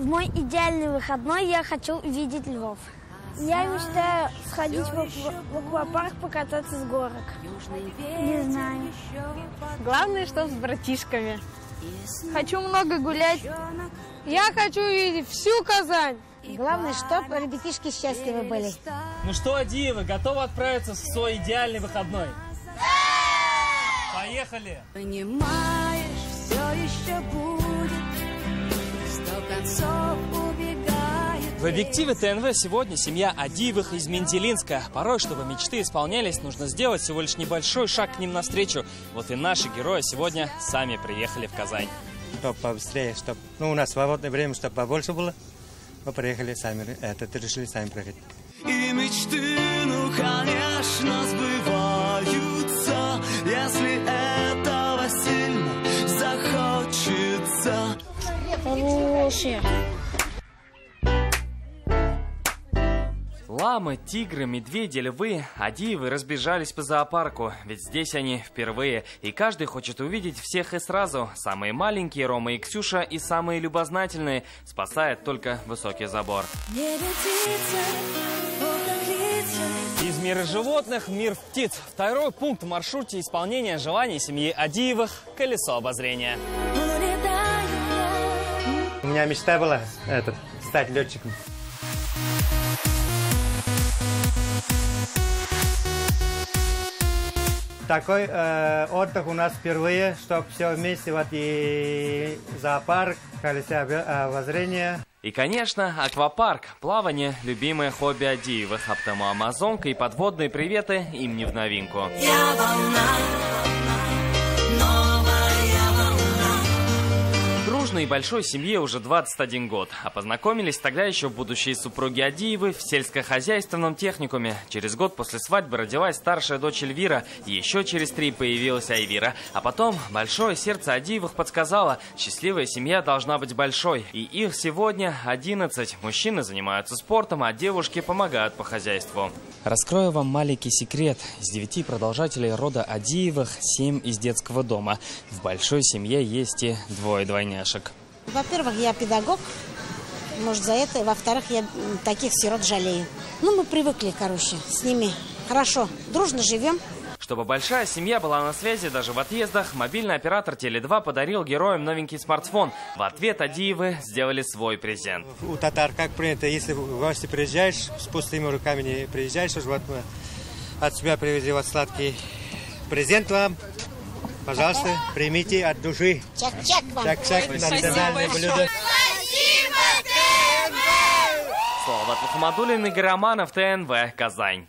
мой идеальный выходной я хочу увидеть Львов. Я мечтаю сходить в аквапарк, покататься с горок. Не знаю. Главное, что с братишками. Хочу много гулять. Я хочу увидеть всю Казань. Главное, чтобы ребятишки счастливы были. Ну что, Адиевы, готовы отправиться в свой идеальный выходной? Поехали! Понимаешь, все еще будет, 100 концов убегает. В объективе ТНВ сегодня семья Адиевых из Мензелинска. Порой, чтобы мечты исполнялись, нужно сделать всего лишь небольшой шаг к ним навстречу. Вот и наши герои сегодня сами приехали в Казань. Чтобы побыстрее, чтобы у нас свободное время, чтобы побольше было, мы приехали сами, решили сами приехать. И мечты, ну конечно, сбываются, если этого сильно захочется. Хорошие. Ламы, тигры, медведи, львы, Адиевы разбежались по зоопарку, ведь здесь они впервые. И каждый хочет увидеть всех и сразу. Самые маленькие, Рома и Ксюша, и самые любознательные. Спасает только высокий забор. Из мира животных в мир птиц. Второй пункт в маршруте исполнения желаний семьи Адиевых – колесо обозрения. У меня мечта была стать летчиком. Такой отдых у нас впервые, чтобы все вместе, вот и зоопарк, колесо обозрения. И, конечно, аквапарк. Плавание – любимое хобби Адиевых. А потому амазонка и подводные приветы им не в новинку. Я волна, новая волна. Дружной и большой семье уже 21 год. А познакомились тогда еще будущие супруги Адиевы в сельскохозяйственном техникуме. Через год после свадьбы родилась старшая дочь Эльвира. И еще через 3 появилась Айвира. А потом большое сердце Адиевых подсказало, счастливая семья должна быть большой. И их сегодня 11. Мужчины занимаются спортом, а девушки помогают по хозяйству. Раскрою вам маленький секрет. Из 9 продолжателей рода Адиевых 7 из детского дома. В большой семье есть и 2 двойняшек. Во-первых, я педагог, может, за это. Во-вторых, я таких сирот жалею. Мы привыкли, с ними хорошо, дружно живем. Чтобы большая семья была на связи даже в отъездах, мобильный оператор Теле2 подарил героям новенький смартфон. В ответ Адиевы сделали свой презент. У татар как принято, если в гости приезжаешь, с пустыми руками не приезжаешь, вот мы от себя привезли вот сладкий презент вам. Пожалуйста, примите от души. Чак-чак вам. Чак-чак, национальное блюдо. Слово от Мухаммадуллина, Игорь Романов, ТНВ, Казань.